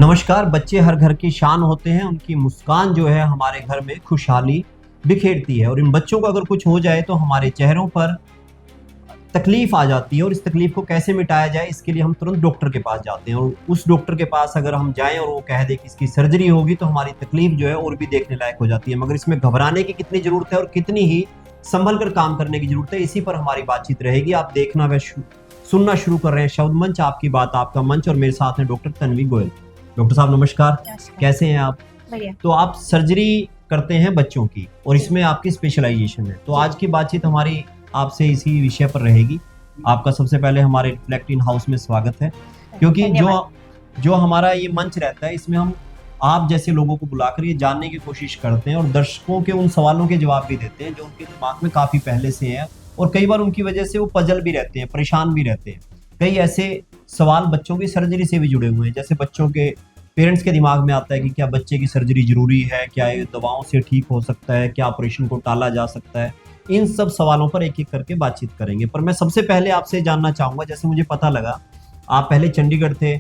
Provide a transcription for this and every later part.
नमस्कार। बच्चे हर घर की शान होते हैं। उनकी मुस्कान जो है हमारे घर में खुशहाली बिखेरती है और इन बच्चों को अगर कुछ हो जाए तो हमारे चेहरों पर तकलीफ आ जाती है और इस तकलीफ को कैसे मिटाया जाए इसके लिए हम तुरंत डॉक्टर के पास जाते हैं। और उस डॉक्टर के पास अगर हम जाएं और वो कह दे कि इसकी सर्जरी होगी तो हमारी तकलीफ जो है और भी देखने लायक हो जाती है। मगर इसमें घबराने की कितनी जरूरत है और कितनी ही संभल कर काम करने की जरूरत है, इसी पर हमारी बातचीत रहेगी। आप देखना व सुनना शुरू कर रहे हैं शब्द मंच, आपकी बात आपका मंच, और मेरे साथ हैं डॉक्टर तन्वी गोयल। डॉक्टर साहब नमस्कार। कैसे हैं आप? बढ़िया। तो आप सर्जरी करते हैं बच्चों की और इसमें आपकी स्पेशलाइजेशन है, तो आज की बातचीत हमारी आपसे इसी विषय पर रहेगी। आपका सबसे पहले हमारे रिफ्लेक्ट इन हाउस में स्वागत है, क्योंकि जो हमारा ये मंच रहता है इसमें हम आप जैसे लोगों को बुलाकर ये जानने की कोशिश करते हैं और दर्शकों के उन सवालों के जवाब भी देते हैं जो उनके दिमाग में काफी पहले से हैं और कई बार उनकी वजह से वो पजल भी रहते हैं, परेशान भी रहते हैं। कई ऐसे सवाल बच्चों की सर्जरी से भी जुड़े हुए हैं, जैसे बच्चों के पेरेंट्स के दिमाग में आता है कि क्या बच्चे की सर्जरी जरूरी है, क्या ये दवाओं से ठीक हो सकता है, क्या ऑपरेशन को टाला जा सकता है। इन सब सवालों पर एक एक करके बातचीत करेंगे। पर मैं सबसे पहले आपसे जानना चाहूंगा, जैसे मुझे पता लगा आप पहले चंडीगढ़ थे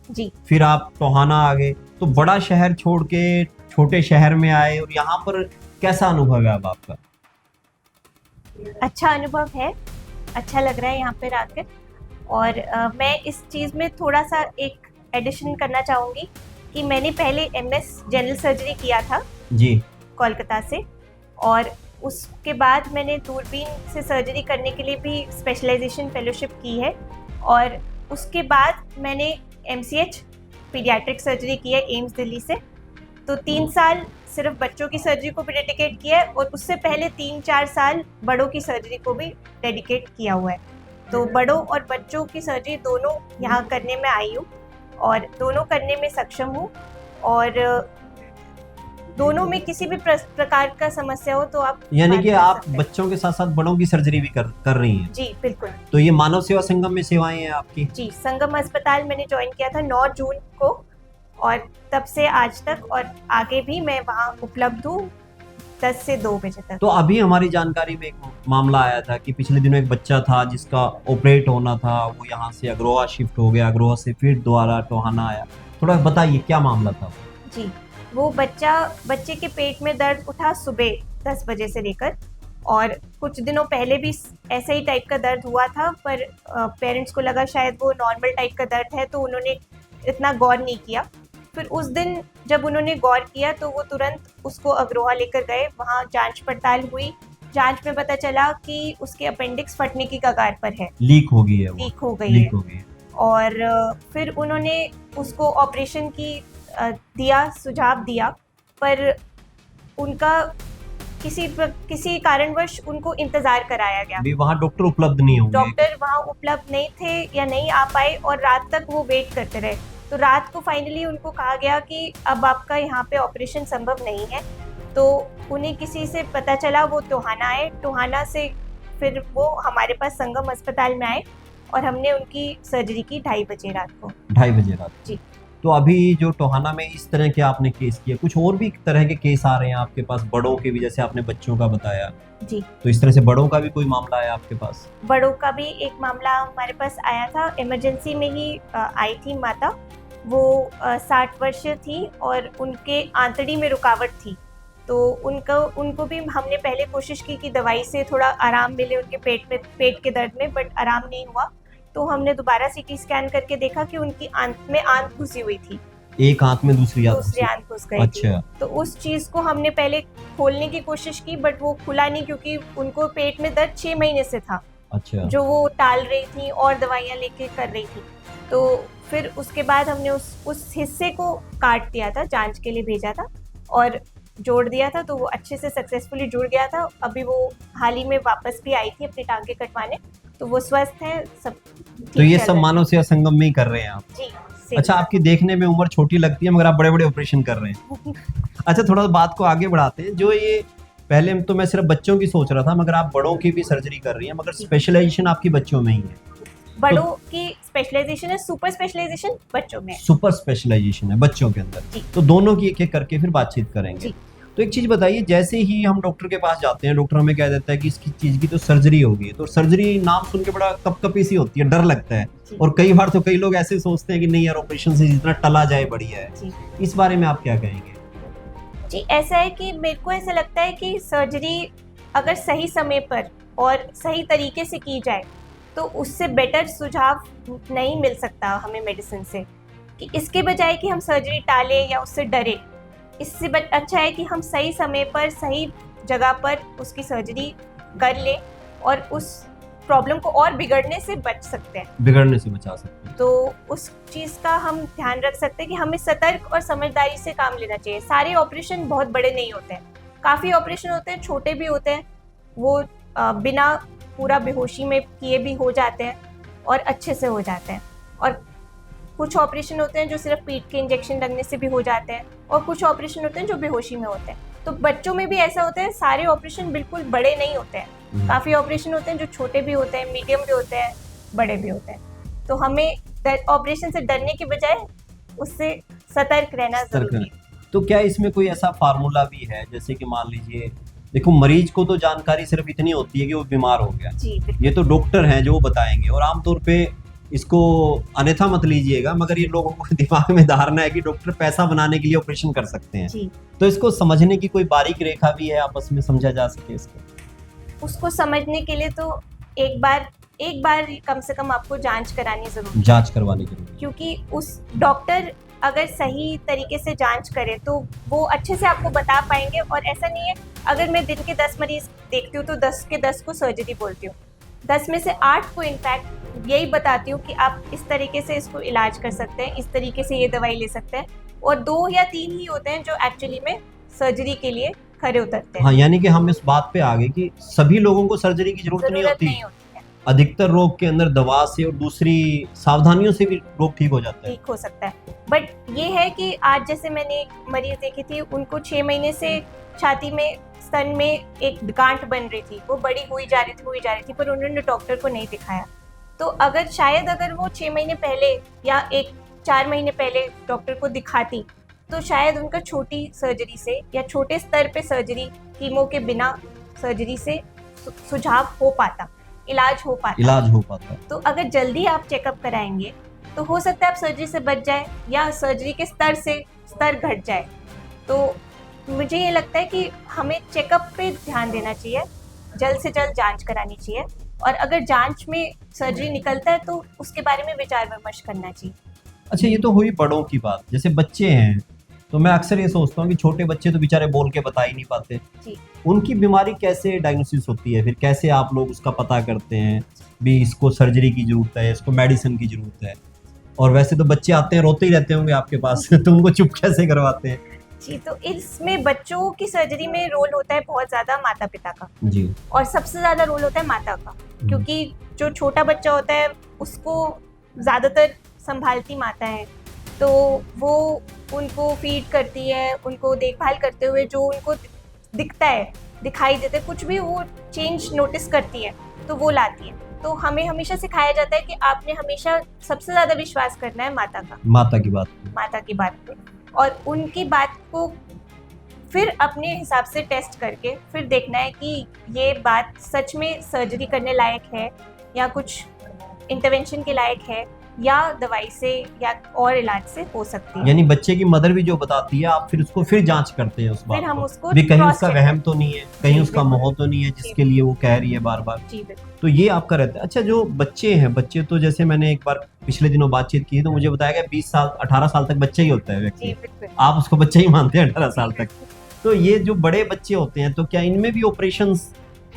जी, फिर आप टोहाना आ गए, तो बड़ा शहर छोड़ के छोटे शहर में आए और यहाँ पर कैसा अनुभव है अब आपका? अच्छा अनुभव है, अच्छा लग रहा है यहाँ पे रहकर। और मैं इस चीज़ में थोड़ा सा एक एडिशन करना चाहूँगी कि मैंने पहले एमएस जनरल सर्जरी किया था जी, कोलकाता से, और उसके बाद मैंने दूरबीन से सर्जरी करने के लिए भी स्पेशलाइजेशन फेलोशिप की है, और उसके बाद मैंने एमसीएच पीडियाट्रिक सर्जरी की है एम्स दिल्ली से। तो 3 साल सिर्फ बच्चों की सर्जरी को भी डेडिकेट किया है और उससे पहले 3-4 साल बड़ों की सर्जरी को भी डेडिकेट किया हुआ है। तो बड़ों और बच्चों की सर्जरी दोनों यहाँ करने में आई हूँ और दोनों करने में सक्षम हूँ, और दोनों में किसी भी प्रकार का समस्या हो तो आप यानी कि आप बच्चों के साथ साथ बड़ों की सर्जरी भी कर रही हैं? जी बिल्कुल। तो ये मानव सेवा संगम में सेवाएं हैं आपकी? जी, संगम अस्पताल मैंने ज्वाइन किया था 9 जून को, और तब से आज तक और आगे भी मैं वहाँ उपलब्ध हूँ 10 से 2 बजे तक। तो अभी हमारी जानकारी में एक मामला आया था कि पिछले दिनों एक बच्चा था जिसका ऑपरेट होना था, वो यहाँ से अग्रोहा शिफ्ट हो गया, अग्रोहा से फिर दोबारा टोहाना आया। थोड़ा बताइए क्या मामला था? जी, वो बच्चे के पेट में दर्द उठा सुबह 10 बजे से लेकर, और कुछ दिनों पहले भी ऐसा ही टाइप का दर्द हुआ था, पर पेरेंट्स को लगा शायद वो नॉर्मल टाइप का दर्द है तो उन्होंने इतना गौर नहीं किया। फिर उस दिन जब उन्होंने गौर किया तो वो तुरंत उसको अग्रोहा लेकर गए, वहाँ जांच पड़ताल हुई। जांच में पता चला कि उसके अपेंडिक्स फटने की कगार पर है, लीक हो गई है, लीक हो गई है। और फिर उन्होंने उसको ऑपरेशन की सुझाव दिया, पर उनका किसी कारणवश उनको इंतजार कराया गया। अभी वहाँ डॉक्टर उपलब्ध नहीं होंगे? डॉक्टर वहाँ उपलब्ध नहीं थे या नहीं आ पाए और रात तक वो वेट करते रहे। तो रात को फाइनली उनको कहा गया कि अब आपका यहाँ पे ऑपरेशन संभव नहीं है। तो उन्हें किसी से पता चला, वो टोहाना आए, टोहाना से फिर वो हमारे पास संगम अस्पताल में आए और हमने उनकी सर्जरी की 2:30 बजे रात को। 2:30 बजे रात? जी। तो अभी जो टोहाना में इस तरह के आपने केस किए, कुछ और भी तरह के केस आ रहे हैं आपके पास, बड़ों के भी, जैसे आपने बच्चों का बताया जी, तो इस तरह से बड़ों का भी कोई मामला आया आपके पास? बड़ों का भी एक मामला हमारे पास आया था। इमरजेंसी में ही आई थी माता, वो 60 वर्षीय थी और उनके आंतड़ी में रुकावट थी। तो उनको भी हमने पहले कोशिश की कि दवाई से थोड़ा आराम मिले उनके पेट के दर्द में, बट आराम नहीं हुआ। तो हमने दोबारा सीटी स्कैन करके देखा कि उनकी आंत में आंत घुसी हुई थी, एक आंत में दूसरी आंत घुस गई अच्छा थी। तो उस चीज को हमने पहले खोलने की कोशिश की, बट वो खुला नहीं, क्योंकि उनको पेट में दर्द 6 महीने से था। अच्छा। जो वो टाल रही थी और दवाइयाँ लेके कर रही थी। तो फिर उसके बाद हमने उस हिस्से को काट दिया था, जांच के लिए भेजा था और जोड़ दिया था, तो वो अच्छे से सक्सेसफुली जुड़ गया था। अभी वो हाल ही में वापस भी आई थी अपने टांगे कटवाने, तो वो स्वस्थ है सब। तो ये सब मानव सेवा संगम में ही कर रहे हैं आप? जी। अच्छा, आपकी देखने में उम्र छोटी लगती है मगर आप बड़े बड़े ऑपरेशन कर रहे हैं। अच्छा, थोड़ा बात को आगे बढ़ाते हैं। जो ये पहले तो मैं सिर्फ बच्चों की सोच रहा था, मगर आप बड़ों की भी सर्जरी कर रही हैं, मगर स्पेशलाइजेशन आपकी बच्चों में ही है? बड़ों की स्पेशलाइजेशन है, सुपर स्पेशलाइजेशन बच्चों में। सुपर स्पेशलाइजेशन है बच्चों के अंदर। तो दोनों की एक एक करके फिर बातचीत करेंगे। तो एक चीज बताइए, जैसे ही हम डॉक्टर के पास जाते हैं, डॉक्टर हमें कह देता है कि इसकी चीज की तो सर्जरी होगी, तो सर्जरी नाम सुन के बड़ा कपकपी सी होती है, डर लगता है। जी। और कई बार तो कई लोग ऐसे सोचते हैं कि नहीं यार, ऑपरेशन से जितना टला जाए बढ़िया है। जी इस बारे में आप क्या कहेंगे? जी, ऐसा है कि मेरे को ऐसा लगता है कि सर्जरी अगर सही समय पर और सही तरीके से की जाए तो उससे बेटर सुझाव नहीं मिल सकता हमें मेडिसिन से, कि इसके बजाय कि हम सर्जरी टालें या उससे डरे, इससे अच्छा है कि हम सही समय पर सही जगह पर उसकी सर्जरी कर लें और उस प्रॉब्लम को और बिगड़ने से बच सकते हैं। बिगड़ने से बचा सकते हैं। तो उस चीज़ का हम ध्यान रख सकते हैं कि हमें सतर्क और समझदारी से काम लेना चाहिए। सारे ऑपरेशन बहुत बड़े नहीं होते हैं, काफ़ी ऑपरेशन होते हैं छोटे भी होते हैं, वो बिना पूरा बेहोशी में किए भी हो जाते हैं और अच्छे से हो जाते हैं। और कुछ ऑपरेशन होते हैं जो सिर्फ पीठ के इंजेक्शन लगने से भी हो जाते हैं, और कुछ ऑपरेशन होते हैं जो बेहोशी में होते हैं। तो बच्चों में भी ऐसा होता है, सारे ऑपरेशन बिल्कुल बड़े नहीं होते हैं, काफ़ी ऑपरेशन होते हैं जो छोटे भी होते हैं, मीडियम भी होते हैं, बड़े भी होते हैं। तो हमें ऑपरेशन से डरने के बजाय उससे सतर्क रहना जरूरी है। तो क्या इसमें कोई ऐसा फार्मूला भी है, जैसे कि मान लीजिए, देखो मरीज को तो जानकारी सिर्फ इतनी होती है कि वो बीमार हो गया, जी ये तो डॉक्टर हैं जो बताएंगे, और आमतौर पे इसको अन्यथा मत लीजिएगा, मगर ये लोगों को दिमाग में धारणा है कि डॉक्टर पैसा बनाने के लिए ऑपरेशन कर सकते हैं। जी, तो इसको समझने की कोई बारीक रेखा भी है, आपस में समझा जा सके इसको? उसको समझने के लिए तो एक बार कम से कम आपको जांच करानी जरूरी है, जांच करवानी जरूरी है। क्योंकि उस डॉक्टर अगर सही तरीके से जांच करे तो वो अच्छे से आपको बता पाएंगे। और ऐसा नहीं है, अगर मैं दिन के 10 मरीज देखती हूँ तो 10 के 10 को सर्जरी बोलती हूँ, 10 में से 8 को इनफैक्ट यही बताती हूँ कि आप इस तरीके से इसको इलाज कर सकते हैं, इस तरीके से ये दवाई ले सकते हैं, और 2 या 3 ही होते हैं जो एक्चुअली में सर्जरी के लिए खरे उतरते हैं। हाँ, यानी कि हम इस बात पे आ गए कि सभी लोगों को सर्जरी की जरूरत नहीं होती। है। अधिकतर रोग के अंदर दवा से और दूसरी सावधानियों से भी रोग ठीक हो जाता है। ठीक हो सकता है, बट ये है कि आज जैसे मैंने एक मरीज देखी थी, उनको 6 महीने से छाती में, स्तन में एक गांठ बन रही थी, वो बड़ी हुई जा रही थी, पर उन्होंने डॉक्टर को नहीं दिखाया। तो अगर वो 6 महीने पहले या 4 महीने पहले डॉक्टर को दिखाती तो शायद उनका छोटी सर्जरी से या छोटे स्तर पे सर्जरी, कीमो के बिना सर्जरी से सुझाव हो पाता, इलाज हो पाता। तो अगर जल्दी आप चेकअप कराएंगे तो हो सकता है आप सर्जरी से बच जाए या सर्जरी के स्तर घट जाए। तो मुझे ये लगता है कि हमें चेकअप पे ध्यान देना चाहिए, जल्द से जल्द जांच करानी चाहिए, और अगर जांच में सर्जरी निकलता है तो उसके बारे में विचार विमर्श करना चाहिए। अच्छा, ये तो हुई बड़ों की बात। जैसे बच्चे हैं, तो मैं अक्सर ये सोचता हूँ कि छोटे बच्चे तो बेचारे बोल के बता ही नहीं पाते जी। उनकी बीमारी कैसे डायग्नोसिस होती है, फिर कैसे आप लोग उसका पता करते हैं भी इसको सर्जरी की जरूरत है, इसको मेडिसिन की जरूरत है? और वैसे तो बच्चे आते हैं रोते ही रहते होंगे आपके पास तो उनको चुप कैसे करवाते हैं? जी, तो इसमें बच्चों की सर्जरी में रोल होता है बहुत ज्यादा माता पिता का जी। और सबसे ज्यादा रोल होता है माता का, क्योंकि जो छोटा बच्चा होता है उसको ज्यादातर संभालती माता है, तो वो उनको फीड करती है, उनको देखभाल करते हुए जो उनको दिखता है, दिखाई देता है, कुछ भी वो चेंज नोटिस करती है तो वो लाती है। तो हमें हमेशा सिखाया जाता है कि आपने हमेशा सबसे ज्यादा विश्वास करना है माता का, माता की बात पे, और उनकी बात को फिर अपने हिसाब से टेस्ट करके फिर देखना है कि ये बात सच में सर्जरी करने लायक है या कुछ इंटरवेंशन के लायक है, या दवाई से या और इलाज से हो सकती है। यानी बच्चे की मदर भी जो बताती है, आप फिर उसको फिर जांच करते हैं उस बात फिर हम को उसको भी, कहीं cross उसका check वहम तो नहीं है, कहीं जी, उसका बिल्कुल। मोह तो नहीं है जिसके लिए वो कह रही है बार बार। जी बिल्कुल। तो ये आपका रहता है। अच्छा, जो बच्चे हैं, बच्चे तो जैसे मैंने एक बार पिछले दिनों बातचीत की तो मुझे बताया गया 20 साल 18 साल तक बच्चा ही होता है जी व्यक्ति, बिल्कुल। आप उसको बच्चा ही मानते हैं 18 साल तक। तो ये जो बड़े बच्चे होते हैं, तो क्या इनमें भी ऑपरेशंस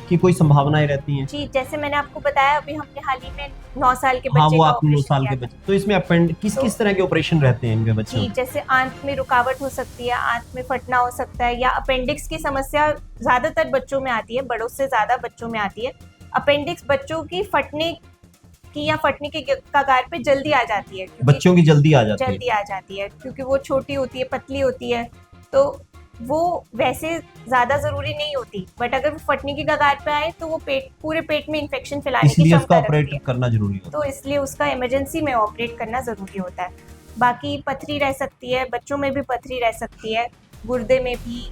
की कोई संभावनाएं रहती हैं? जी, जैसे मैंने आपको बताया, अभी हमने हाल ही में 9 साल के हाँ, बच्चे वो का आप 9 ऑपरेशन साल किया के था। बच्चे, तो इसमें किस तरह के ऑपरेशन रहते हैं इनके बच्चों? जी, जैसे आंत में रुकावट हो सकती है, आंत में फटना हो सकता है, या अपेंडिक्स की समस्या ज्यादातर बच्चों में आती है, बड़ों से ज्यादा बच्चों में आती है। अपेंडिक्स बच्चों की फटने के कगार पे जल्दी आ जाती है, बच्चों की जल्दी आ जाती है क्योंकि वो छोटी होती है, पतली होती है, तो वो वैसे ज्यादा जरूरी नहीं होती, बट अगर वो फटने की कगार पे आए तो वो पूरे पेट में इन्फेक्शन फैलाने की इसलिए उसका क्षमता रखती ऑपरेट है, करना जरूरी होता तो इसलिए उसका इमरजेंसी में ऑपरेट करना जरूरी होता है। बाकी पथरी रह सकती है, बच्चों में भी पथरी रह सकती है, गुर्दे में भी,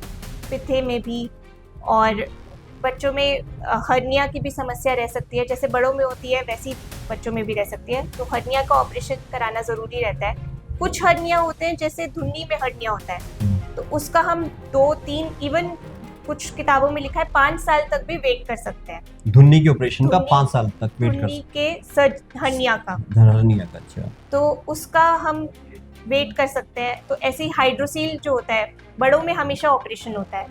पित्ते में भी, और बच्चों में हर्निया की भी समस्या रह सकती है। जैसे बड़ों में होती है वैसी बच्चों में भी रह सकती है, तो हर्निया का ऑपरेशन कराना ज़रूरी रहता है। कुछ हर्निया होते हैं, जैसे धुन्नी में हर्निया होता है, तो उसका हम 2-3, इवन कुछ किताबों में लिखा है 5 साल तक भी वेट कर सकते हैं। धुन्नी के ऑपरेशन का धुन्नी- 5 साल तक वेट कर धुन्नी के हर्निया का, हर्निया का। अच्छा, तो उसका हम वेट कर सकते हैं। तो ऐसे ही हाइड्रोसील जो होता है, बड़ों में हमेशा ऑपरेशन होता है,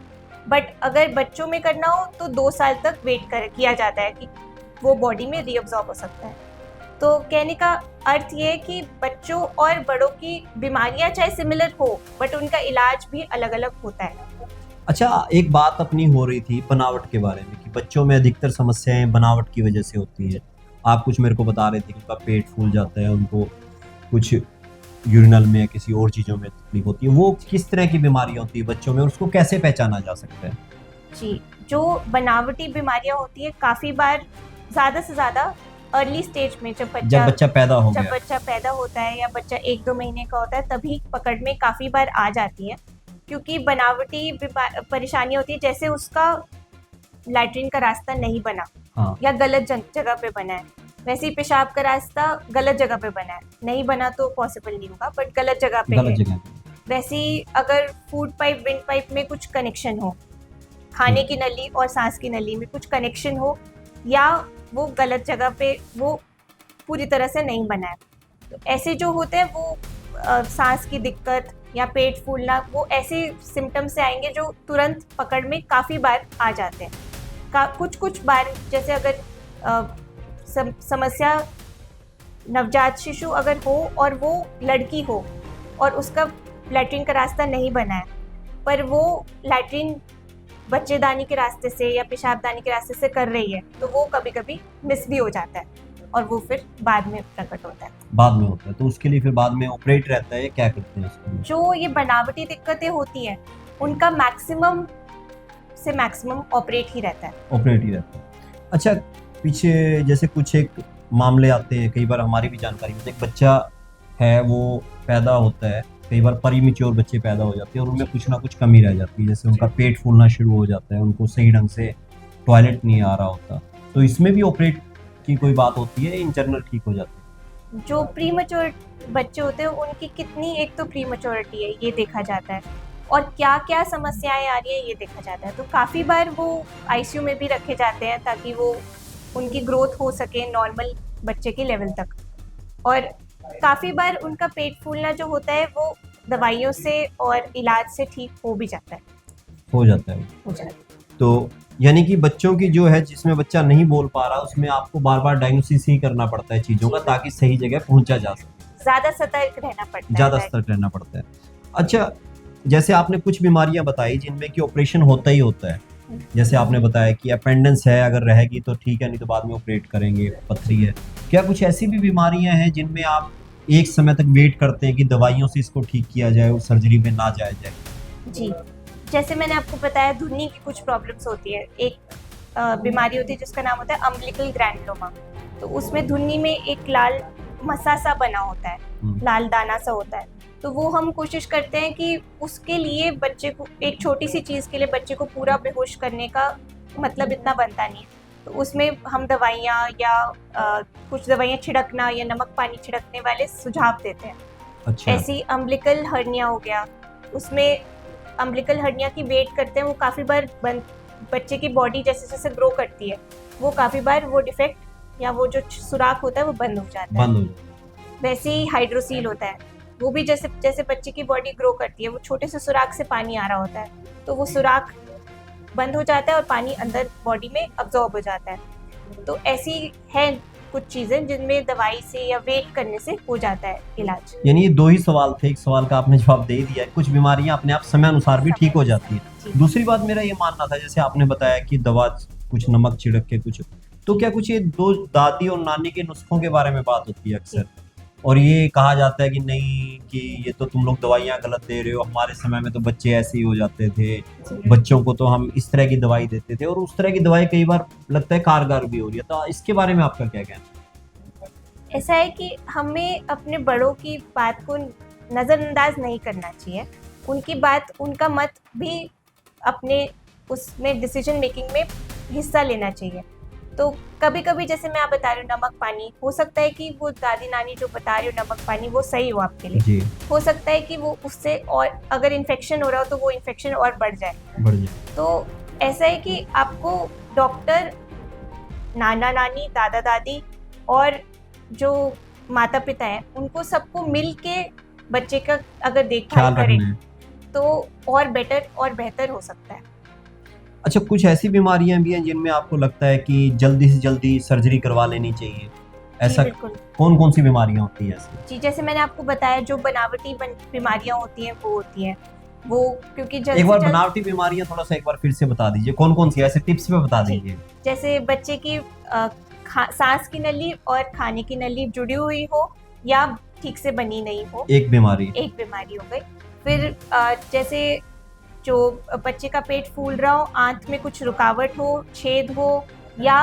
बट अगर बच्चों में करना हो तो 2 साल तक किया जाता है कि वो बॉडी में रीअब्जॉर्ब हो सकता है। तो कहने का अर्थ ये है कि बच्चों और बड़ों की बीमारियां चाहे सिमिलर हो, बट उनका इलाज भी अलग अलग होता है। अच्छा, एक बात अपनी हो रही थी बनावट के बारे में कि बच्चों में अधिकतर समस्याएं बनावट की वजह से होती है। आप कुछ मेरे को बता रहे थे कि उनका पेट फूल जाता है, उनको कुछ यूरिनल में या किसी और चीज़ों में तकलीफ होती है। वो किस तरह की बीमारियां होती है बच्चों में और उसको कैसे पहचाना जा सकता है? जी, जो बनावटी बीमारियां होती है काफ़ी बार ज़्यादा से ज़्यादा अर्ली स्टेज में, जब बच्चा पैदा होता है या बच्चा 1-2 महीने का होता है, तभी पकड़ में काफ़ी बार आ जाती है। क्योंकि बनावटी परेशानी होती है, जैसे उसका लैट्रिन का रास्ता नहीं बना, हाँ। या गलत जगह पे बना है, वैसे ही पेशाब का रास्ता गलत जगह पे बना है, नहीं बना तो पॉसिबल नहीं होगा, बट गलत जगह पे है। वैसे ही अगर फूड पाइप, विंड पाइप में कुछ कनेक्शन हो, खाने की नली और सांस की नली में कुछ कनेक्शन हो, या वो गलत जगह पे वो पूरी तरह से नहीं बना है, तो ऐसे जो होते हैं वो सांस की दिक्कत या पेट फूलना, वो ऐसे सिम्टम्स से आएंगे जो तुरंत पकड़ में काफ़ी बार आ जाते हैं। कुछ बार, जैसे अगर समस्या नवजात शिशु अगर हो और वो लड़की हो और उसका लैट्रिन का रास्ता नहीं बना है, पर वो लैट्रिन बच्चेदानी के रास्ते से या पेशाबदानी के रास्ते से कर रही है, तो वो कभी कभी मिस भी हो जाता है और वो फिर बाद में प्रकट होता है। बाद में होता है, तो उसके लिए फिर बाद में ऑपरेट रहता है, क्या करते हैं उसके लिए? जो ये बनावटी दिक्कतें होती हैं, उनका मैक्सिमम से मैक्सिमम ऑपरेट ही रहता है। अच्छा, पीछे जैसे कुछ एक मामले आते हैं, कई बार हमारी भी जानकारी में, एक बच्चा है वो पैदा होता है, कई बार प्रीमेच्योर बच्चे पैदा हो जाते हैं और उनमें कुछ ना कुछ कमी रह जाती है, जैसे उनका पेट फूलना शुरू हो जाता है, उनको सही ढंग से टॉयलेट नहीं आ रहा होता, तो इसमें भी ऑपरेट की कोई बात होती है, इन जनरल ठीक हो जाती है? जो प्रीमेच्योर बच्चे होते हैं उनकी कितनी, एक तो प्रीमेच्योरिटी है ये देखा जाता है, और क्या क्या समस्याएं आ रही है ये देखा जाता है। तो काफ़ी बार वो आईसीयू में भी रखे जाते हैं ताकि वो उनकी ग्रोथ हो सके नॉर्मल बच्चे के लेवल तक। और काफ़ी बार उनका पेट फूलना जो होता है वो दवाइयों से और इलाज से ठीक हो भी जाता है। हो जाता है। तो यानी कि बच्चों की जो है, जिसमें बच्चा नहीं बोल पा रहा, उसमें आपको बार बार डायग्नोसिस ही करना पड़ता है चीज़ों का, ताकि सही जगह पहुंचा जा सके। ज़्यादा सतर्क रहना पड़ता है। अच्छा, जैसे आपने कुछ बीमारियां बताई जिनमें कि ऑपरेशन होता ही होता है, जैसे आपने बताया कि अपेंडेंस है, अगर रहेगी तो ठीक है, नहीं तो बाद में ऑपरेट करेंगे, पथरी है। क्या कुछ ऐसी भी बीमारियां हैं जिनमें आप एक समय तक वेट करते हैं कि दवाइयों से इसको ठीक किया जाए और सर्जरी में ना जाया जाए? जी, जैसे मैंने आपको बताया, धुन्नी की कुछ प्रॉब्लम्स होती है। एक बीमारी होती है जिसका नाम होता है अम्बिलिकल ग्रैनुलोमा। तो उसमें धुन्नी में एक लाल मसा सा बना होता है, लाल दाना सा होता है। तो वो हम कोशिश करते हैं कि उसके लिए बच्चे को, एक छोटी सी चीज़ के लिए बच्चे को पूरा बेहोश करने का मतलब इतना बनता नहीं है, तो उसमें हम दवाइयाँ या कुछ दवाइयाँ छिड़कना या नमक पानी छिड़कने वाले सुझाव देते हैं। अच्छा। ऐसी अम्बिलिकल हर्निया हो गया, उसमें अम्बिलिकल हर्निया की वेट करते हैं, वो काफ़ी बार बच्चे की बॉडी जैसे जैसे ग्रो करती है, वो काफ़ी बार वो डिफेक्ट या वो जो सुराख होता है वो बंद हो जाता है। वैसे ही हाइड्रोसील होता है, वो भी जैसे जैसे बच्चे की बॉडी ग्रो करती है, वो छोटे से सुराख से पानी आ रहा होता है, तो वो सुराख बंद हो जाता है और पानी अंदर बॉडी में अब्जॉर्ब हो जाता है। तो ऐसी है कुछ चीज़ें जिनमें दवाई से या वेट करने से हो जाता है इलाज। यानी ये 2 ही सवाल थे, एक सवाल का आपने जवाब दे दिया है। कुछ बीमारियां अपने आप समय अनुसार भी ठीक हो जाती है। दूसरी बात मेरा ये मानना था, जैसे आपने बताया कि दवा कुछ नमक छिड़क के कुछ, तो क्या कुछ ये दो दादी और नानी के नुस्खों के बारे में बात होती है अक्सर, और ये कहा जाता है कि नहीं, कि ये तो तुम लोग दवाइयाँ गलत दे रहे हो, हमारे समय में तो बच्चे ऐसे ही हो जाते थे, बच्चों को तो हम इस तरह की दवाई देते थे, और उस तरह की दवाई कई बार लगता है कारगर भी हो रही है, तो इसके बारे में आपका क्या कहना है? ऐसा है कि हमें अपने बड़ों की बात को नज़रअंदाज नहीं करना चाहिए। उनकी बात, उनका मत भी अपने उसमें डिसीजन मेकिंग में हिस्सा लेना चाहिए। तो कभी कभी जैसे मैं आप बता रही हूँ नमक पानी, हो सकता है कि वो दादी नानी जो बता रही हो नमक पानी वो सही हो आपके लिए, जी, हो सकता है कि वो उससे और अगर इन्फेक्शन हो रहा हो तो वो इन्फेक्शन और बढ़ जाए। बढ़ जाए। तो ऐसा है कि आपको डॉक्टर, नाना नानी, दादा दादी और जो माता पिता हैं उनको सबको मिल के बच्चे का अगर देखभाल ख्याल करें रखना है। तो और बेटर और बेहतर हो सकता है। अच्छा, कुछ ऐसी बीमारियां भी हैं जिनमें आपको लगता है कि जल्दी से जल्दी सर्जरी करवा लेनी चाहिए, जी ऐसा बिल्कुल। कौन कौन सी बीमारियां होती हैं ऐसी? जी जैसे मैंने आपको बताया जो बनावटी बीमारियां होती हैं वो होती हैं, वो क्योंकि जल्द एक से बार जल्द, बनावटी बीमारियां थोड़ा सा एक बार फिर से बता दीजिए, कौन कौन सी ऐसे टिप्स में बता जी दीजिए। जैसे बच्चे की सांस की नली और खाने की नली जुड़ी हुई हो या ठीक से बनी नहीं हो, एक बीमारी। एक बीमारी हो गई। फिर जैसे जो बच्चे का पेट फूल रहा हो, आंत में कुछ रुकावट हो, छेद हो, या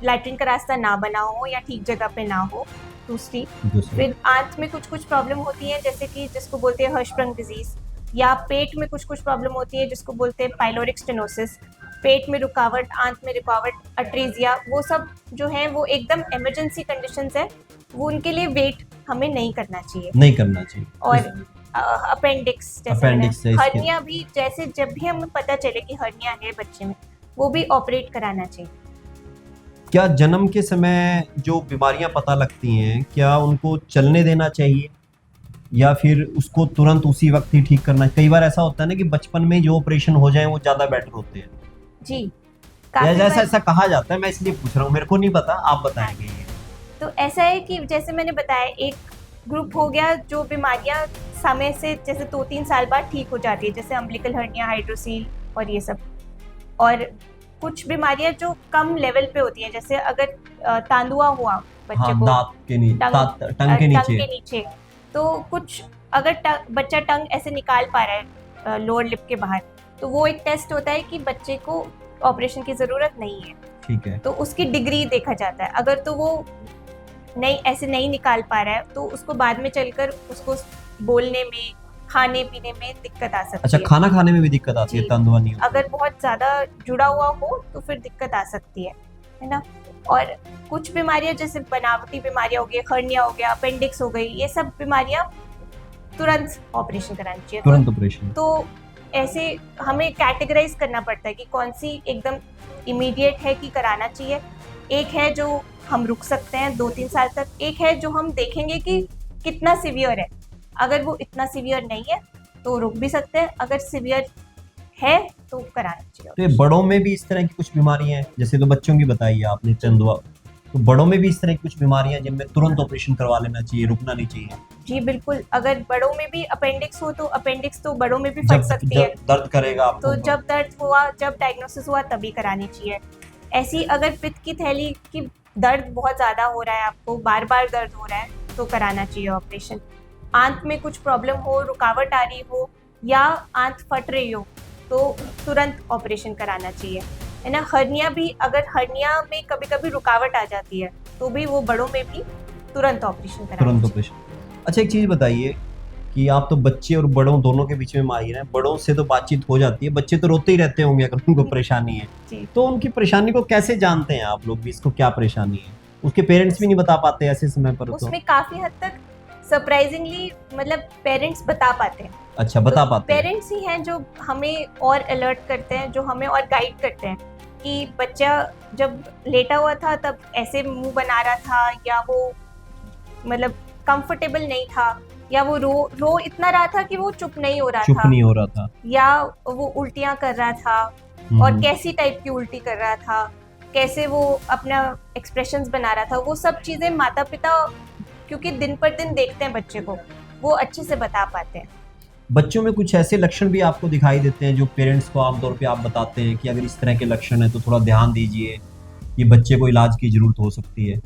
लैट्रिन का रास्ता ना बना हो या ठीक जगह पे ना हो, दूसरी। दूसरी। फिर आंत में कुछ कुछ प्रॉब्लम होती है जैसे कि जिसको बोलते हैं हर्शप्रंग डिजीज, या पेट में कुछ कुछ प्रॉब्लम होती है जिसको बोलते हैं पाइलोरिक स्टेनोसिस, पेट में रुकावट, आंत में रुकावट, अट्रेजिया, वो सब जो है वो एकदम इमरजेंसी कंडीशंस है, वो उनके लिए वेट हमें नहीं करना चाहिए। नहीं करना चाहिए। और अपेंडिक्स जैसे Appendix है इसके। हर्निया भी, जैसे जब भी हमें पता चले कि हर्निया है बच्चे में, वो भी ऑपरेट कराना चाहिए। क्या जन्म के समय जो बीमारियां पता लगती हैं, क्या उनको चलने देना चाहिए या फिर उसको तुरंत उसी वक्त ही ठीक करना? कई बार ऐसा होता है ना कि बचपन में जो ऑपरेशन हो जाए वो ज्यादा बेटर होते हैं, जी या काफी ऐसा बार। ऐसा कहा जाता है, मैं इसलिए पूछ रहा हूँ, मेरे को नहीं पता, आप बताएंगे ये। तो ऐसा है कि जैसे मैंने बताया, एक ग्रुप हो गया जो बीमारियां समय से जैसे 2-3 साल बाद ठीक हो जाती है, जैसे अम्बिलिकल हर्निया, हाइड्रोसील और ये सब। और कुछ बीमारियां जो कम लेवल पे होती हैं, जैसे अगर तांदुआ हुआ बच्चे हाँ, को, दांत के टंग के नीचे। तो कुछ अगर बच्चा टंग ऐसे निकाल पा रहा है लोअर लिप के बाहर, तो वो एक टेस्ट होता है कि बच्चे को ऑपरेशन की ज़रूरत नहीं है, ठीक है। तो उसकी डिग्री देखा जाता है। अगर तो वो नहीं ऐसे नहीं निकाल पा रहा है तो उसको बाद में चलकर उसको बोलने में, खाने पीने में दिक्कत आ सकती अच्छा, है। खाना खाने में भी दिक्कत आती है, जी। तंदुआ नहीं होता। अगर बहुत ज़्यादा जुड़ा हुआ हो तो फिर दिक्कत आ सकती है ना। और कुछ बीमारियां जैसे बनावटी बीमारियां हो गई, हर्निया हो गया, अपेंडिक्स हो गई, ये सब बीमारियां तुरंत ऑपरेशन करानी चाहिए। तुरंत ऑपरेशन। तो ऐसे हमें कैटेगराइज करना पड़ता है कि कौन सी एकदम इमीडिएट है कि कराना चाहिए, एक है जो हम रुक सकते हैं 2-3 साल तक, एक है जो हम देखेंगे कि कितना सीवियर है। अगर वो इतना सीवियर नहीं है तो रुक भी सकते हैं, अगर सीवियर है तो कराना चाहिए। तो ये बड़ों में भी इस तरह की कुछ बीमारियां हैं, जैसे तो बच्चों की बताई है आपने तंदुआ, तो बड़ों में भी इस तरह की कुछ बीमारियां हैं जिनमें तुरंत ऑपरेशन करवा लेना चाहिए, रुकना नहीं चाहिए? जी बिल्कुल, अगर बड़ों में भी अपेंडिक्स हो तो अपेंडिक्स तो बड़ों में भी फट सकती है। जब दर्द करेगा आपको, तो जब दर्द हुआ, जब डायग्नोसिस हुआ तभी करानी चाहिए। ऐसी अगर पित्त की थैली की दर्द बहुत ज़्यादा हो रहा है, आपको बार बार दर्द हो रहा है, तो कराना चाहिए ऑपरेशन। आंत में कुछ प्रॉब्लम हो, रुकावट आ रही हो या आंत फट रही हो तो तुरंत ऑपरेशन कराना चाहिए, है ना। हर्निया भी, अगर हर्निया में कभी कभी रुकावट आ जाती है तो भी वो बड़ों में भी तुरंत ऑपरेशन कराना तुरंत चाहिए। ऑपरेशन। अच्छा, एक चीज बताइए कि आप तो बच्चे और बड़ों दोनों के बीच में माहिर हैं, बड़ों से तो बातचीत हो जाती है, बच्चे तो रोते ही रहते होंगे अगर उनको परेशानी है, जी तो उनकी परेशानी को कैसे जानते हैं आप लोग भी, इसको क्या परेशानी है? उसके पेरेंट्स भी नहीं बता पाते ऐसे समय पर तो? उसमें काफी हद तक सरप्राइजिंगली मतलब पेरेंट्स बता पाते हैं। अच्छा, बता तो पाते हैं। पेरेंट्स ही हैं जो हमें और अलर्ट करते हैं, जो हमें और गाइड करते हैं कि बच्चा जब लेटा हुआ था तब ऐसे मुंह बना रहा था, या वो मतलब कंफर्टेबल नहीं था, या वो रो इतना रहा था कि वो चुप नहीं हो रहा चुप था, नहीं हो रहा था। या वो उल्टियां कर रहा था और कैसी टाइप की उल्टी कर रहा था, कैसे वो अपना एक्सप्रेशंस बना रहा था, वो सब चीज़ें माता पिता क्योंकि दिन पर दिन देखते हैं बच्चे को, वो अच्छे से बता पाते हैं। बच्चों में कुछ ऐसे लक्षण भी आपको दिखाई देते हैं जो पेरेंट्स को आमतौर पे आप बताते हैं कि अगर इस तरह के लक्षण है तो थोड़ा ध्यान दीजिए, ये बच्चे को इलाज की जरूरत हो सकती है?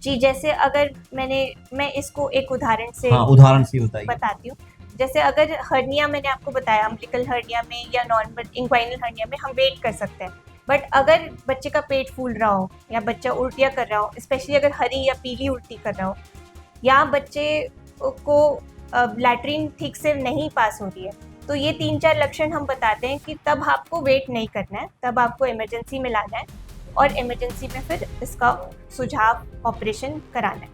जी जैसे अगर मैं इसको एक उदाहरण से हाँ, उदाहरण से बताइए। बताती हूँ। जैसे अगर हर्निया मैंने आपको बताया, अम्बिलिकल हर्निया में या नॉर्मल इंक्वाइनल हर्निया में हम वेट कर सकते हैं, बट अगर बच्चे का पेट फूल रहा हो या बच्चा उल्टियाँ कर रहा हो, स्पेशली अगर हरी या पीली उल्टी कर रहा हो, या बच्चे को लैट्रिन ठीक से नहीं पास हो रही है, तो ये 3-4 लक्षण हम बताते हैं कि तब आपको वेट नहीं करना है, तब आपको इमरजेंसी में लाना है और इमरजेंसी में फिर इसका सुझाव ऑपरेशन कराना है,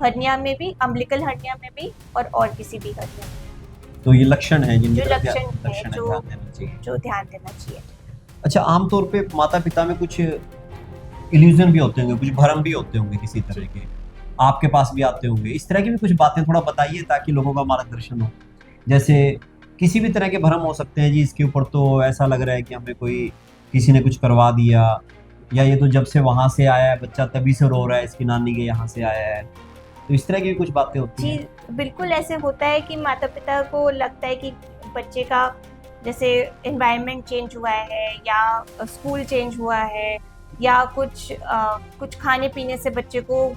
हर्निया में भी, अम्बिलिकल हर्निया में भी और किसी भी हर्निया में। तो ये लक्षण है जिनकी जो तरफ लक्षण है ध्यान देना चाहिए। जो ध्यान देना चाहिए। अच्छा, आमतौर पे माता पिता में कुछ इल्यूजन भी होते होंगे, कुछ भ्रम भी होते होंगे किसी तरह के, आपके पास भी आते होंगे, इस तरह की भी कुछ बातें थोड़ा बताइए ताकि लोगों का मार्गदर्शन हो। जैसे किसी भी तरह के भ्रम हो सकते हैं जी, इसके ऊपर तो ऐसा लग रहा है कि हमें कोई किसी ने कुछ करवा दिया, या ये तो जब से वहां से आया है बच्चा तभी से रो रहा है, इसकी नानी के यहाँ से आया है, तो इस तरह की भी कुछ बातें होती हैं। जी बिल्कुल, ऐसे होता है कि माता पिता को लगता है कि बच्चे का जैसे एनवायरनमेंट चेंज हुआ है या स्कूल चेंज हुआ है या कुछ खाने पीने से बच्चे को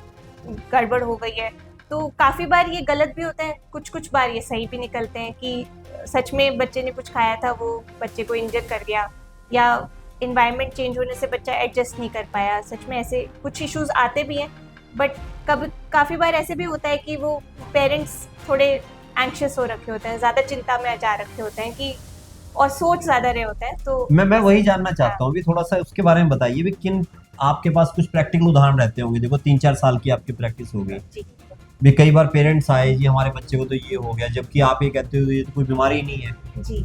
गड़बड़ हो गई है। तो काफ़ी बार ये गलत भी होता है, कुछ बार ये सही भी निकलते हैं कि सच में बच्चे ने कुछ खाया था, वो बच्चे को इंजर कर गया, या एनवायरनमेंट चेंज होने से बच्चा एडजस्ट नहीं कर पाया। सच में ऐसे कुछ इश्यूज आते भी हैं, बट काफ़ी बार ऐसे भी होता है कि वो पेरेंट्स थोड़े एंक्शियस हो रखे होते हैं, ज़्यादा चिंता में जा रखे होते हैं कि और सोच ज़्यादा रहे होते हैं। तो मैं वही जानना चाहता हूँ भी, थोड़ा सा उसके बारे में बताइए भी, किन आपके पास कुछ प्रैक्टिकल उदाहरण रहते होंगे। देखो 3-4 साल की आपकी प्रैक्टिस हो गई जी भी, कई बार पेरेंट्स आए जी हमारे बच्चे को तो ये हो गया, जबकि आप ये कहते हो ये तो कोई बीमारी ही नहीं है। जी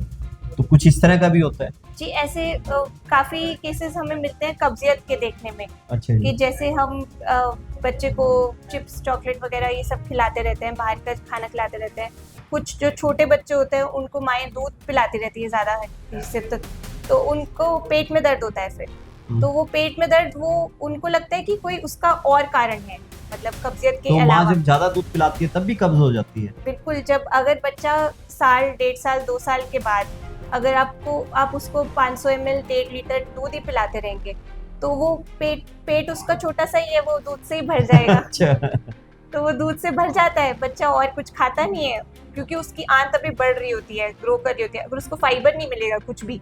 तो कुछ इस तरह का भी होता है। जी, ऐसे काफ़ी केसेस हमें मिलते हैं कब्जियत के देखने में। अच्छा कि जी। जैसे हम बच्चे को चिप्स चॉकलेट वगैरह ये सब खिलाते रहते हैं, बाहर का खाना खिलाते रहते हैं। कुछ जो छोटे बच्चे होते हैं उनको माएँ दूध पिलाती रहती है ज़्यादा से, तो उनको पेट में दर्द होता है फिर। तो वो पेट में दर्द, वो उनको लगता है कि कोई उसका और कारण है, मतलब कब्जियत के तो माँ अलावा। जब ज्यादा दूध पिलाती है तब भी कब्ज हो जाती है? बिल्कुल, जब अगर बच्चा साल, 1.5 साल, 2 साल के बाद अगर आप उसको 500 ml 1.5 लीटर दूध ही पिलाते रहेंगे, तो वो पेट उसका छोटा सा ही है, वो दूध से ही भर जाएगा। अच्छा। तो वो दूध से भर जाता है, बच्चा और कुछ खाता नहीं है, क्योंकि उसकी आंत अभी बढ़ रही होती है, ग्रो कर रही होती है। अगर उसको फाइबर नहीं मिलेगा, कुछ भी,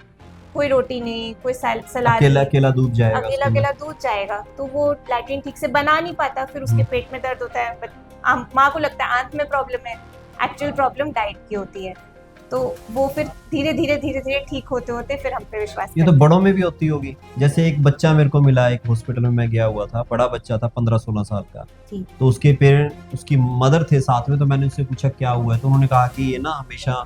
कोई रोटी नहीं, कोई सलाद नहीं, अकेला दूध जाएगा, अकेला दूध जाएगा, तो वो लैट्रिन ठीक से बना नहीं पाता, फिर उसके पेट में दर्द होता है। माँ को लगता है आंत में प्रॉब्लम है, एक्चुअल प्रॉब्लम डाइट की होती है। तो वो फिर धीरे धीरे ठीक होते फिर हम पे विश्वास। ये तो बड़ों में भी होती होगी। जैसे एक बच्चा मेरे को मिला, एक हॉस्पिटल में मैं गया हुआ था, बड़ा बच्चा था 15-16 साल का। तो उसके पेरेंट, उसकी मदर थे साथ में, तो मैंने उससे पूछा क्या हुआ है, तो उन्होंने कहा कि ये ना हमेशा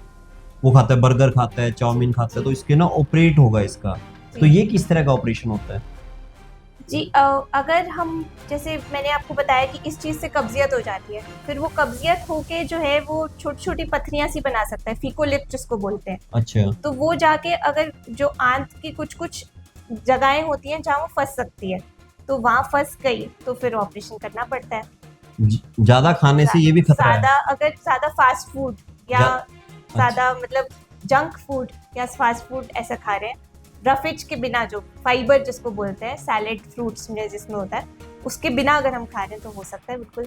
वो खाता है, बर्गर खाता है, चाउमीन खाता है, तो इसके ना ऑपरेट होगा इसका। तो ये किस तरह का ऑपरेशन होता है? जी, अगर हम, जैसे मैंने आपको बताया कि इस चीज़ से कब्जियत हो जाती है, फिर वो कब्जियत होके जो है वो छोटी छोटी पथरियाँ सी बना सकता है, फीकोलिप जिसको बोलते हैं। अच्छा। तो वो जाके अगर जो आंत की कुछ जगहें होती हैं जहाँ वो फंस सकती है, तो वहाँ फंस गई तो फिर ऑपरेशन करना पड़ता है। ज्यादा खाने से ये भी खतरा है? अगर ज़्यादा फास्ट फूड या ज़्यादा मतलब जंक फूड या फास्ट फूड ऐसा खा रहे हैं, रफेज के बिना, जो फाइबर जिसको बोलते हैं, सैलेड फ्रूट्स में जिसमें होता है, उसके बिना अगर हम खा रहे हैं तो हो सकता है बिल्कुल।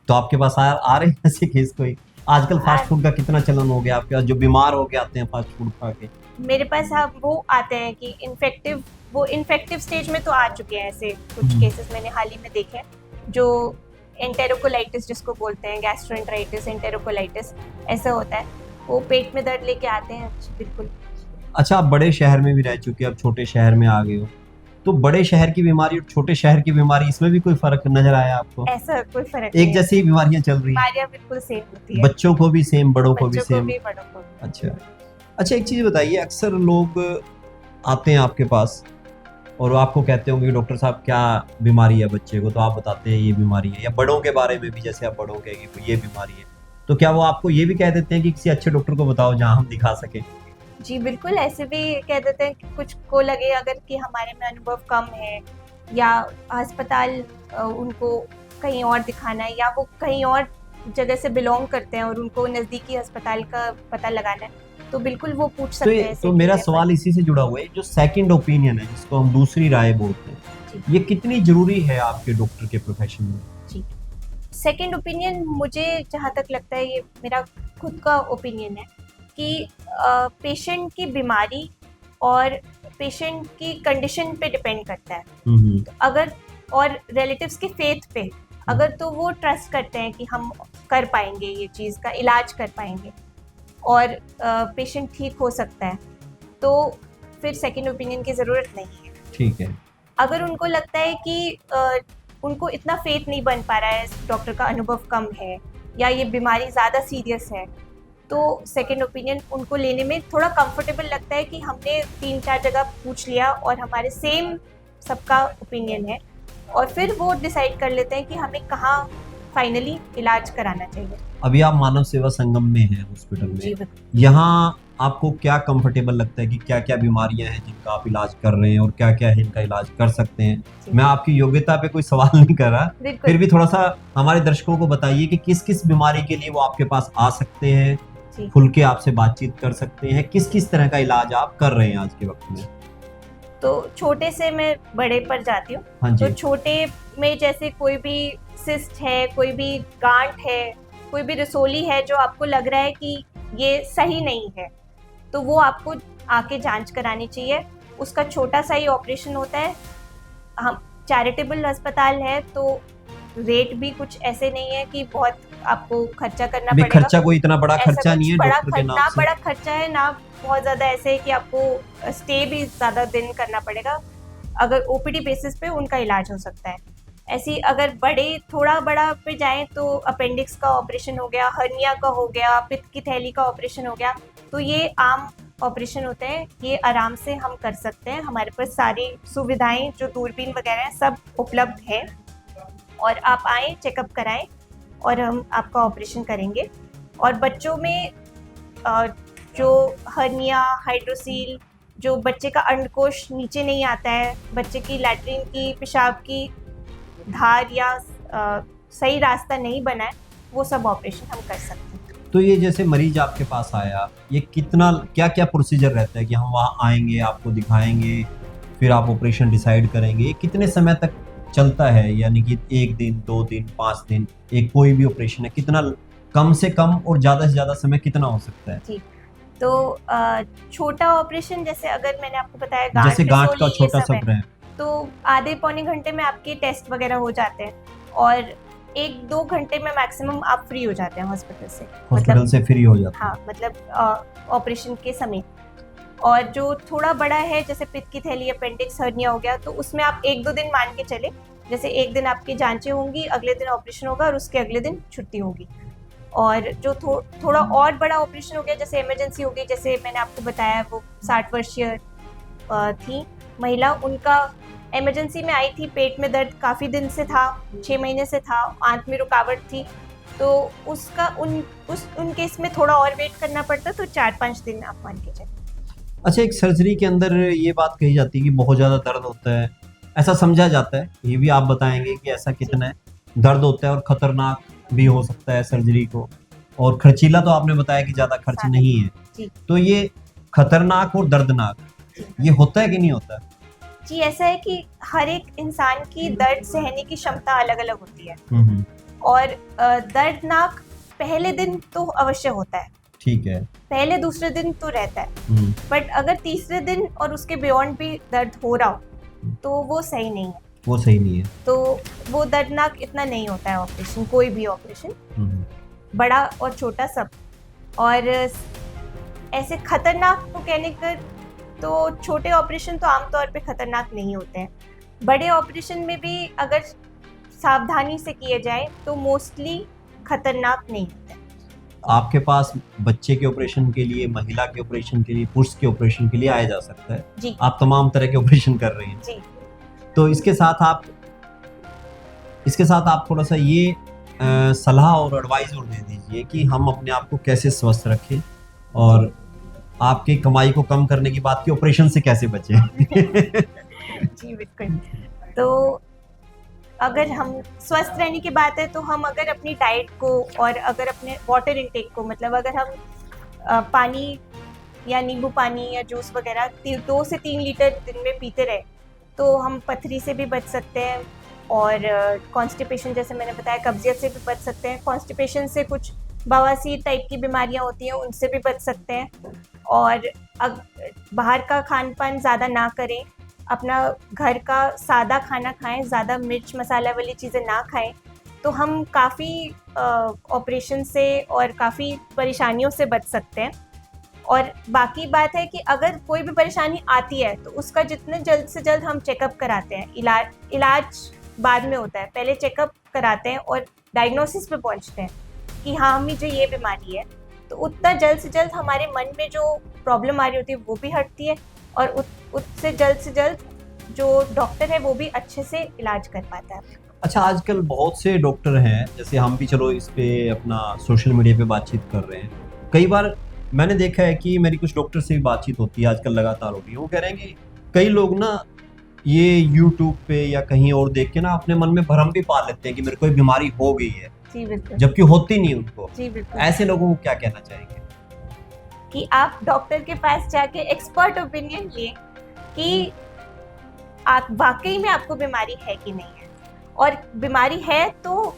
तो आपके पास आ रहे हैं ऐसे केस कोई? आजकल फास्ट फूड का कितना चलन हो गया आपके पास, जो बीमार हो के आते हैं फास्ट फूड खा के? मेरे पास वो आते हैं कि इन्फेक्टिव स्टेज में तो आ चुके हैं। ऐसे कुछ केसेस मैंने हाल ही में देखे हैं, जो एंटेरोकोलाइटिस जिसको बोलते हैं, गैस्ट्रोएंटेराइटिस, एंटेरोकोलाइटिस ऐसा होता है, वो पेट में दर्द लेके आते हैं। बिल्कुल। अच्छा, आप बड़े शहर में भी रह चुके हैं, अब छोटे शहर में आ गए हो, तो बड़े शहर की बीमारी और छोटे शहर की बीमारी, इसमें भी कोई फर्क नजर आया आपको? ऐसा कोई फर्क एक जैसी बीमारियां चल रही हैं? बीमारियां बिल्कुल सेम होती है, बच्चों को भी सेम, बड़ों को भी सेम? बड़ों को भी। अच्छा, एक चीज बताइए, अक्सर लोग आते हैं आपके पास और आपको कहते होंगे डॉक्टर साहब क्या बीमारी है बच्चे को, तो आप बताते हैं ये बीमारी है, या बड़ों के बारे में भी, जैसे आप बड़ों कहेंगे ये बीमारी है, तो क्या वो आपको ये भी कह देते हैं कि किसी अच्छे डॉक्टर को बताओ जहाँ हम दिखा सके? जी बिल्कुल, ऐसे भी कह देते हैं कि कुछ को लगे अगर कि हमारे में अनुभव कम है, या अस्पताल उनको कहीं और दिखाना है, या वो कहीं और जगह से बिलोंग करते हैं और उनको नज़दीकी अस्पताल का पता लगाना है, तो बिल्कुल वो पूछ सकते हैं। तो मेरा सवाल इसी से जुड़ा हुआ है, जो सेकंड ओपिनियन है, जिसको हम दूसरी राय बोलते हैं, ये कितनी जरूरी है आपके डॉक्टर के प्रोफेशन में? जी, सेकंड ओपिनियन मुझे जहाँ तक लगता है, ये मेरा खुद का ओपिनियन है कि पेशेंट की बीमारी और पेशेंट की कंडीशन पे डिपेंड करता है। तो अगर, और रिलेटिव्स की फेथ पे, अगर तो वो ट्रस्ट करते हैं कि हम कर पाएंगे, ये चीज़ का इलाज कर पाएंगे, और पेशेंट ठीक हो सकता है, तो फिर सेकेंड ओपिनियन की ज़रूरत नहीं है। ठीक है। अगर उनको लगता है कि उनको इतना फेथ नहीं बन पा रहा है, डॉक्टर का अनुभव कम है या ये बीमारी ज़्यादा सीरियस है, तो सेकेंड ओपिनियन उनको लेने में थोड़ा कंफर्टेबल लगता है कि हमने 3-4 जगह पूछ लिया और हमारे सेम सबका ओपिनियन है, और फिर वो डिसाइड कर लेते हैं कि हमें कहाँ फाइनली इलाज कराना चाहिए। अभी आप मानव सेवा संगम में हैं हॉस्पिटल जी में, बिल्कुल। यहाँ आपको क्या कंफर्टेबल लगता है कि क्या क्या बीमारियां हैं जिनका आप इलाज कर रहे हैं और क्या क्या है इनका इलाज कर सकते हैं? जी। मैं आपकी योग्यता पे कोई सवाल नहीं कर रहा, बिल्कुल। फिर भी थोड़ा सा हमारे दर्शकों को बताइए कि किस किस बीमारी के लिए वो आपके पास आ सकते हैं, जी। खुल के आपसे बातचीत कर सकते हैं, किस किस तरह का इलाज आप कर रहे हैं आज के वक्त में? तो छोटे से मैं बड़े पर जाती हूँ। हाँ तो जी। छोटे में जैसे कोई भी सिस्ट है, कोई भी गांठ है, कोई भी रसोली है जो आपको लग रहा है कि ये सही नहीं है, तो वो आपको आके जांच करानी चाहिए। उसका छोटा सा ही ऑपरेशन होता है। हम चैरिटेबल अस्पताल है, तो रेट भी कुछ ऐसे नहीं है कि बहुत आपको खर्चा करना भी पड़ेगा। खर्चा कोई इतना बड़ा ऐसा खर्चा कुछ नहीं है बड़ा डॉक्टर के ना नाम से। बड़ा खर्चा है, ना बहुत ज़्यादा ऐसे है कि आपको स्टे भी ज़्यादा दिन करना पड़ेगा। अगर ओपीडी बेसिस पे उनका इलाज हो सकता है। ऐसी अगर थोड़ा बड़ा पे जाएं तो अपेंडिक्स का ऑपरेशन हो गया, हर्निया का हो गया, पित्त की थैली का ऑपरेशन हो गया, तो ये आम ऑपरेशन होते हैं, ये आराम से हम कर सकते हैं। हमारे पास सारी सुविधाएं जो दूरबीन वगैरह हैं सब उपलब्ध हैं, और आप आएँ, चेकअप कराएं और हम आपका ऑपरेशन करेंगे। और बच्चों में जो हर्निया, हाइड्रोसील, जो बच्चे का अंडकोश नीचे नहीं आता है, बच्चे की लैट्रिन की, पेशाब की धार या सही रास्ता नहीं बना है, वो सब ऑपरेशन हम कर सकते हैं। तो ये जैसे मरीज आपके पास आया, ये कितना क्या क्या प्रोसीजर रहता है कि हम वहाँ आएंगे, आपको दिखाएंगे, फिर आप ऑपरेशन डिसाइड करेंगे, ये कितने समय तक चलता है? यानी कि 1 दिन, 2 दिन, 5 दिन, एक कोई भी ऑपरेशन है, कितना कम से कम और ज़्यादा से ज़्यादा समय कितना हो सकता है? जी, तो छोटा ऑपरेशन जैसे अगर मैंने आपको बताया जैसे गांठ का रसोली, ये छोटा सब है, सब्र है। तो आधे पौने घंटे में आपके टेस्ट वगैरह हो जाते हैं, और 1-2 घंटे में मैक्सिमम आप फ्री हो जाते हैं हॉस्पिटल से। हॉस्पिटल से फ्री हो जाता है। हाँ, मतलब ऑपरेशन के समय। और जो थोड़ा बड़ा है, जैसे पित्त की थैली, अपेंडिक्स, हर्निया हो गया, तो उसमें आप 1-2 दिन मान के चले। जैसे एक दिन आपकी जांचें होंगी, अगले दिन ऑपरेशन होगा और उसके अगले दिन छुट्टी होगी। और जो थोड़ा और बड़ा ऑपरेशन हो गया, जैसे इमरजेंसी हो गई, जैसे मैंने आपको बताया वो 60 वर्षीय थी महिला, उनका इमरजेंसी में आई थी, पेट में दर्द काफ़ी दिन से था, 6 महीने से था, आंत में रुकावट थी, तो उसका उन केस में थोड़ा और वेट करना पड़ता, तो 4-5 दिन आप मान के चलें। अच्छा, एक सर्जरी के अंदर ये बात कही जाती है कि बहुत ज़्यादा दर्द होता है, ऐसा समझा जाता है, ये भी आप बताएंगे कि ऐसा कितना है? दर्द होता है और खतरनाक भी हो सकता है सर्जरी को, और खर्चीला तो आपने बताया कि ज़्यादा खर्च नहीं है, जी। तो ये खतरनाक और दर्दनाक ये होता है कि नहीं होता? जी, ऐसा है कि हर एक इंसान की दर्द सहने की क्षमता अलग-अलग होती है, और दर्दनाक पहले दिन तो अवश्य होता है, ठीक है। पहले दूसरे दिन तो रहता है, बट अगर तीसरे दिन और उसके बियॉन्ड भी दर्द हो रहा हो, तो वो सही नहीं है। वो सही नहीं है। तो वो दर्दनाक इतना नहीं होता है ऑपरेशन, कोई भी ऑपरेशन, बड़ा और छोटा सब। और ऐसे खतरनाक को कहने का, तो छोटे ऑपरेशन तो आमतौर पे खतरनाक नहीं होते हैं। बड़े ऑपरेशन में भी अगर सावधानी से किए जाए तो मोस्टली खतरनाक नहीं होते हैं। आपके पास बच्चे के ऑपरेशन के लिए, महिला के ऑपरेशन के लिए, पुरुष के ऑपरेशन के लिए आया जा सकता है। जी। आप तमाम तरह के ऑपरेशन कर रहे हैं। जी। तो इसके साथ आप थोड़ा सा ये सलाह और एडवाइस और दे दीजिए कि हम अपने आप को कैसे स्वस्थ रखें और आपकी कमाई को कम करने की बात की ऑपरेशन से कैसे बचें। जी बिल्कुल। तो अगर हम स्वस्थ रहने की बात है, तो हम अगर अपनी डाइट को और अगर अपने वाटर इनटेक को, मतलब अगर हम पानी या नींबू पानी या जूस वगैरह 2 से 3 लीटर दिन में पीते रहे, तो हम पथरी से भी बच सकते हैं, और कॉन्स्टिपेशन, जैसे मैंने बताया, कब्जियत से भी बच सकते हैं। कॉन्स्टिपेशन से कुछ बवासीर टाइप की बीमारियां होती हैं, उनसे भी बच सकते हैं। और बाहर का खान पान ज़्यादा ना करें, अपना घर का सादा खाना खाएं, ज़्यादा मिर्च मसाला वाली चीज़ें ना खाएं, तो हम काफ़ी ऑपरेशन से और काफ़ी परेशानियों से बच सकते हैं। और बाकी बात है कि अगर कोई भी परेशानी आती है तो उसका जितने जल्द से जल्द हम चेकअप कराते हैं, इलाज बाद में होता है, पहले चेकअप कराते हैं और डायग्नोसिस पे पहुंचते हैं कि हाँ मुझे ये बीमारी है, तो उतना जल्द से जल्द हमारे मन में जो प्रॉब्लम आ रही होती है वो भी हटती है और उससे जल्द से जल्द जो डॉक्टर है वो भी अच्छे से इलाज कर पाता है। अच्छा, आजकल बहुत से डॉक्टर हैं, जैसे हम भी चलो इस पे अपना सोशल मीडिया पे बातचीत कर रहे हैं, कई बार मैंने देखा है कि मेरी कुछ डॉक्टर से भी बातचीत होती है, आजकल लगातार हो रही है। वो कह रहे हैं कि कई लोग ना ये यूट्यूब पे या कहीं और देख के ना अपने मन में भ्रम भी पाल लेते हैं कि मेरे को ये बीमारी हो गई है, जी बिल्कुल, जबकि होती नहीं उनको। जी बिल्कुल। ऐसे लोगों को क्या कहना चाहेंगे? कि आप डॉक्टर के पास जाके एक्सपर्ट ओपिनियन लिए कि आप वाकई में आपको बीमारी है कि नहीं है, और बीमारी है तो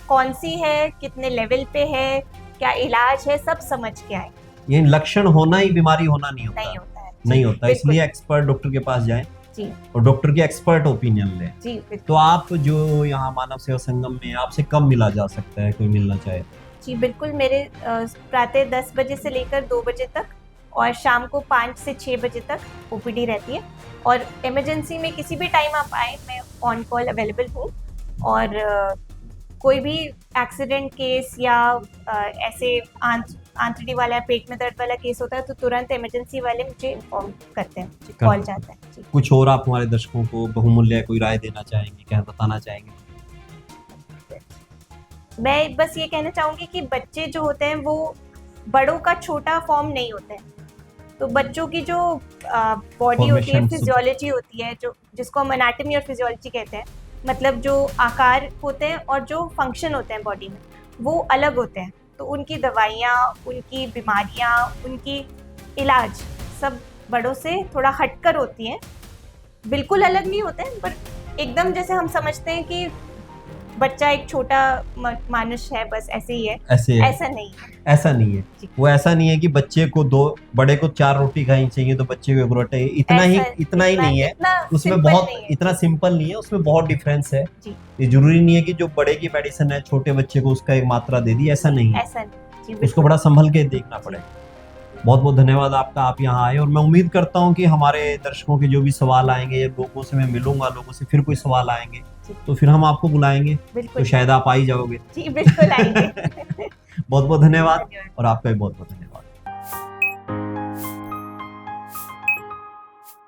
कौन सी है, कितने लेवल पे है, क्या इलाज है, सब समझ के आए। ये लक्षण होना ही बीमारी होना नहीं होता, नहीं होता है, नहीं होता। बिल्कुल। इसलिए एक्सपर्ट डॉक्टर के पास जाएं जी और डॉक्टर की एक्सपर्ट ओपिनियन लें। जी बिल्कुल। तो आप जो यहाँ मानव सेवा संगम में आपसे कब मिला जा सकता है, कोई मिलना चाहे? जी बिल्कुल, मेरे प्रातः 10 बजे से लेकर 2 बजे तक और शाम को 5 से 6 बजे तक ओपीडी रहती है, और इमरजेंसी में किसी भी टाइम आप आए, मैं ऑन कॉल अवेलेबल हूँ। और कोई भी एक्सीडेंट केस या ऐसे आंतड़ी वाला, पेट में दर्द वाला केस होता है तो तुरंत इमरजेंसी वाले मुझे इन्फॉर्म करते हैं, कॉल जाता है। जी। कुछ और आप हमारे दर्शकों को बहुमूल्य कोई राय देना चाहेंगे, क्या बताना चाहेंगे? मैं बस ये कहना चाहूँगी कि बच्चे जो होते हैं वो बड़ों का छोटा फॉर्म नहीं होते हैं, तो बच्चों की जो बॉडी होती है, Formation फिजियोलॉजी होती है, जो जिसको हम एनाटॉमी और फिजियोलॉजी कहते हैं, मतलब जो आकार होते हैं और जो फंक्शन होते हैं बॉडी में वो अलग होते हैं, तो उनकी दवाइयाँ, उनकी बीमारियाँ, उनकी इलाज सब बड़ों से थोड़ा हटकर होती हैं। बिल्कुल अलग नहीं होते हैं, पर एकदम जैसे हम समझते हैं कि बच्चा एक छोटा मानुष है, बस ऐसे ही है, ऐसे ऐसा नहीं है। ऐसा नहीं है। जी। वो ऐसा नहीं है कि बच्चे को बड़े को 4 रोटी खानी चाहिए तो बच्चे को 1 रोटी, इतना ही नहीं है। उसमें बहुत इतना सिंपल नहीं है, उसमें बहुत डिफरेंस है। जी। ये जरूरी नहीं है कि जो बड़े की मेडिसिन है छोटे बच्चे को उसका एक मात्रा दे दी, ऐसा नहीं है। ऐसा नहीं। जी, उसको बिल्कुल। बड़ा संभल के देखना पड़ेगा। बहुत बहुत धन्यवाद आपका, आप यहाँ आए, और मैं उम्मीद करता हूँ कि हमारे दर्शकों के जो भी सवाल आएंगे या लोगों से मैं मिलूंगा, लोगों से फिर कोई सवाल आएंगे तो फिर हम आपको बुलाएंगे, तो शायद आप आ ही जाओगे। जी बिल्कुल आएंगे। बहुत बहुत धन्यवाद, और आपका भी बहुत बहुत धन्यवाद।